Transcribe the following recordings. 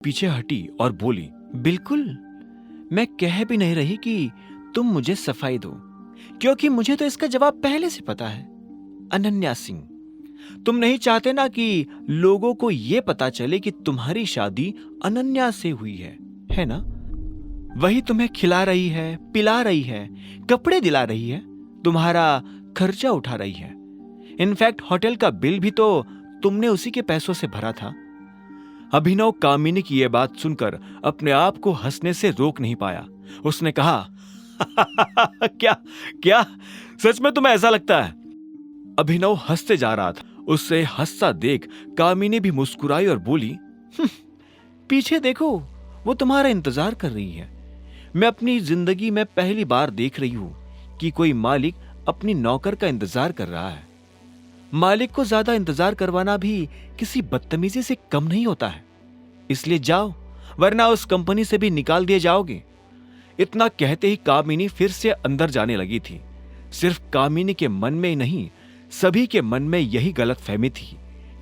पीछे हटी और बोली, बिल्कुल, मैं कह भी नहीं रही कि तुम मुझे सफाई दो, क्योंकि मुझे तो इसका जवाब पहले से पता है। अनन्या सिंह, तुम नहीं चाहते ना कि लोगों को यह पता चले कि तुम्हारी शादी अनन्या से हुई है ना? वही तुम्हें खिला रही है, पिला रही है, कपड़े दिला रही है, तुम्हारा खर्चा उठा रही है। इनफैक्ट होटल का बिल भी तो तुमने उसी के पैसों से भरा था। अभिनव कामिनी की यह बात सुनकर अपने आप को हंसने से रोक नहीं पाया। उसने कहा, क्या क्या सच में तुम्हें ऐसा लगता है? अभिनव हंसते जा रहा था। उसे हंसता देख कामिनी भी मुस्कुराई और बोली, पीछे देखो, वो तुम्हारा इंतजार कर रही है। मैं अपनी जिंदगी में पहली बार देख रही हूं कि कोई मालिक अपनी नौकर का इंतजार कर रहा है। मालिक को ज्यादा इंतजार करवाना भी किसी बदतमीजी से कम नहीं होता है। इसलिए जाओ, वरना उस कंपनी से भी निकाल दिए जाओगे। इतना कहते ही कामिनी फिर से अंदर जाने लगी थी। सिर्फ कामिनी के मन में ही नहीं, सभी के मन में यही गलतफहमी थी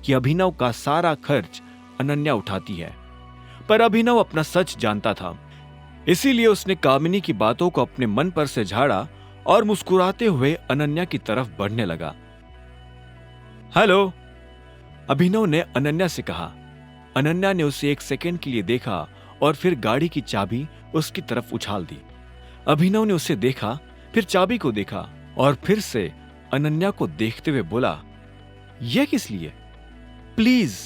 कि अभिनव का सारा खर्च अनन्या उठाती है। पर अभिनव अपना सच जानता था, इसीलिए उसने कामिनी की बातों को अपने मन पर से झाड़ा और मुस्कुराते हुए अनन्या की तरफ बढ़ने लगा। हेलो, अभिनव ने अनन्या से कहा। अनन्या ने उसे एक सेकंड के लिए देखा और फिर गाड़ी की चाबी उसकी तरफ उछाल दी। अभिनव ने उसे देखा, फिर चाबी को देखा और फिर से अनन्या को देखते हुए बोला, यह किस लिए? प्लीज,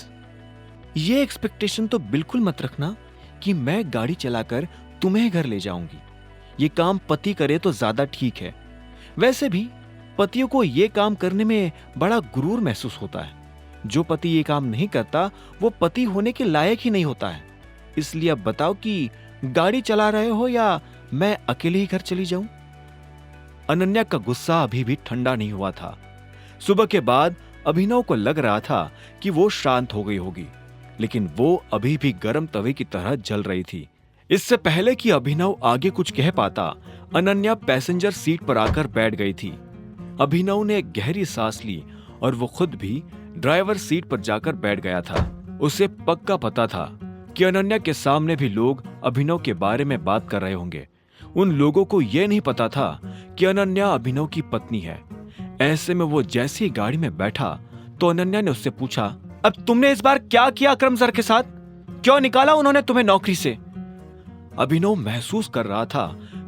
ये एक्सपेक्टेशन तो बिल्कुल मत रखना कि मैं गाड़ी चलाकर तुम्हें घर ले जाऊंगी। ये काम पति करे तो ज्यादा ठीक है। वैसे भी पतियों को ये काम करने में बड़ा गुरूर महसूस होता है। जो पति ये काम नहीं करता वो पति होने के लायक ही नहीं होता है। इसलिए अब बताओ कि गाड़ी चला रहे हो या मैं अकेले ही घर चली जाऊं? अनन्या का गुस्सा अभी भी ठंडा नहीं हुआ था। सुबह के बाद अभिनव को लग रहा था कि वो शांत हो गई होगी, लेकिन वो अभी भी गर्म तवे की तरह जल रही थी। इससे पहले कि अभिनव आगे कुछ कह पाता, अनन्या पैसेंजर सीट पर आकर बैठ गई थी। अभिनव ने एक गहरी सांस ली और वो खुद भी ड्राइवर सीट पर जाकर बैठ गया था। उसे पक्का पता था कि अनन्या के सामने भी लोग अभिनव के बारे में बात कर रहे होंगे। उन लोगों को यह नहीं पता था कि अनन्या अभिनव की पत्नी है। ऐसे में वो जैसे ही गाड़ी में बैठा तो अनन्या ने उससे पूछा, अब तुमने इस बार क्या किया अकरम सर के साथ? क्यों निकाला उन्होंने तुम्हें नौकरी से? अभिनव महसूस कर रहा था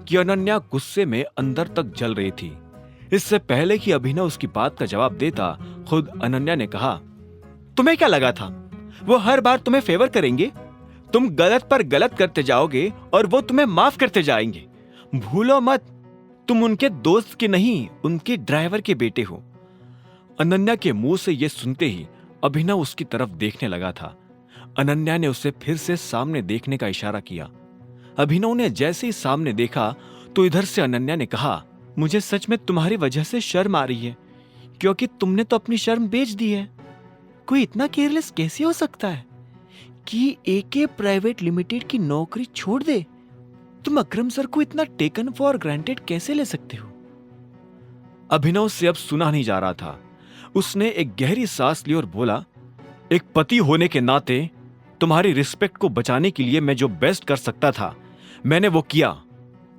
कि अनन्या गुस्से में अंदर तक जल रही थी। इससे पहले कि अभिनव उसकी बात का जवाब देता, खुद अनन्या ने कहा, तुम्हें क्या लगा था वो हर बार तुम्हें फेवर करेंगे? तुम गलत पर गलत करते जाओगे और वो तुम्हें माफ करते जाएंगे। भूलो मत, तुम उनके दोस्त के नहीं, उनके ड्राइवर के बेटे हो। अनन्या के मुंह से यह सुनते ही अभिनव उसकी तरफ देखने लगा था। अनन्या ने उसे फिर से सामने देखने का इशारा किया। अभिनव ने जैसे ही सामने देखा तो इधर से अनन्या ने कहा, मुझे सच में तुम्हारी वजह से शर्म आ रही है, क्योंकि तुमने तो अपनी शर्म बेच दी है। कोई इतना केयरलेस कैसे हो सकता है कि एके प्राइवेट लिमिटेड की नौकरी छोड़ दे? तुम अकरम सर को इतना टेकन फॉर ग्रांटेड कैसे ले सकते हो? अभिनव से अब सुना नहीं जा रहा था। उसने एक गहरी सांस ली और बोला, एक पति होने के नाते तुम्हारी रिस्पेक्ट को बचाने के लिए मैं जो बेस्ट कर सकता था मैंने वो किया,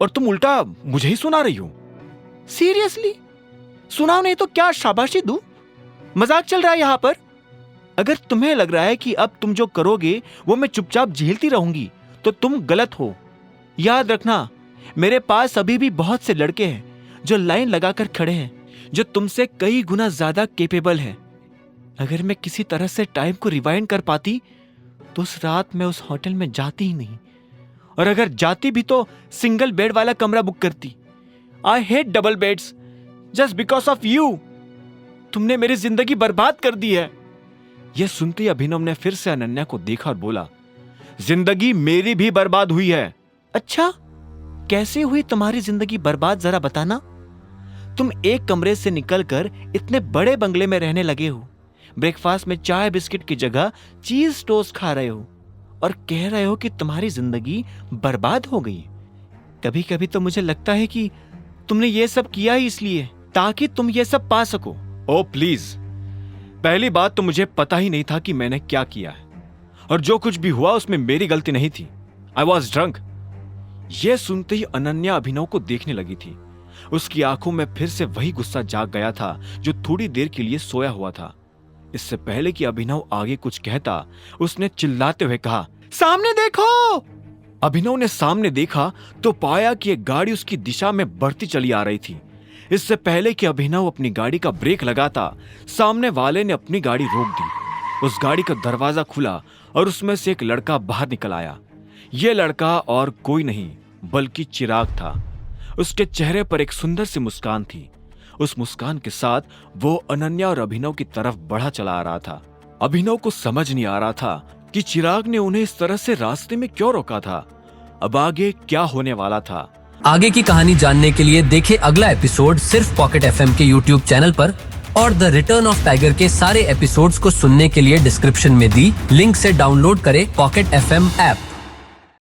और तुम उल्टा मुझे ही सुना रही हो। सीरियसली? सुनाओ नहीं तो क्या शाबाशी दूं? मजाक चल रहा है यहां पर? अगर तुम्हें लग रहा है कि अब तुम जो करोगे वो मैं चुपचाप झेलती रहूंगी तो तुम गलत हो। याद रखना, मेरे पास अभी भी बहुत से लड़के हैं जो लाइन लगाकर खड़े हैं, जो तुमसे कई गुना ज्यादा केपेबल हैं। अगर मैं किसी तरह से टाइम को रिवाइंड कर पाती तो उस रात मैं उस होटल में जाती ही नहीं, और अगर जाती भी तो सिंगल बेड वाला कमरा बुक करती। I hate double beds just because of you. तुमने मेरी जिंदगी बर्बाद कर दी है। यह सुनते ही अभिनव ने फिर से अनन्या को देखा और बोला, जिंदगी मेरी भी बर्बाद हुई है। अच्छा, कैसे हुई तुम्हारी जिंदगी बर्बाद, जरा बताना। तुम एक कमरे से निकलकर इतने बड़े बंगले में रहने लगे हो, ब्रेकफास्ट में चाय बिस्किट की जगह चीज टोस्ट खा रहे हो और कह रहे हो कि तुम्हारी जिंदगी बर्बाद हो गई। कभी कभी तो मुझे लगता है कि तुमने ये सब किया ही इसलिए ताकि तुम ये सब पा सको। ओ प्लीज, पहली बात तो मुझे पता ही नहीं था कि मैंने क्या किया है, और जो कुछ भी हुआ उसमें मेरी गलती नहीं थी। I was drunk. यह सुनते ही अनन्या अभिनव को देखने लगी थी। उसकी आंखों में फिर से वही गुस्सा जाग गया था जो थोड़ी देर के लिए सोया हुआ था। इससे पहले कि अभिनव आगे कुछ कहता, उसने चिल्लाते हुए कहा, सामने देखो। अभिनव ने सामने देखा तो पाया कि एक गाड़ी उसकी दिशा में बढ़ती चली आ रही थी। इससे पहले कि अभिनव अपनी गाड़ी का ब्रेक लगाता, सामने वाले ने अपनी गाड़ी रोक दी। उस गाड़ी का दरवाजा खुला और उसमें से एक लड़का बाहर निकल आया। यह लड़का और कोई नहीं बल्कि चिराग था। उसके चेहरे पर एक सुंदर सी मुस्कान थी। उस मुस्कान के साथ वो अनन्या और अभिनव की तरफ बढ़ा चला आ रहा था। अभिनव को समझ नहीं आ रहा था कि चिराग ने उन्हें इस तरह से रास्ते में क्यों रोका था। अब आगे क्या होने वाला था? आगे की कहानी जानने के लिए देखें अगला एपिसोड सिर्फ पॉकेट एफएम के यूट्यूब चैनल पर, और द रिटर्न ऑफ टाइगर के सारे एपिसोड्स को सुनने के लिए डिस्क्रिप्शन में दी लिंक से डाउनलोड करें पॉकेट एफएम ऐप।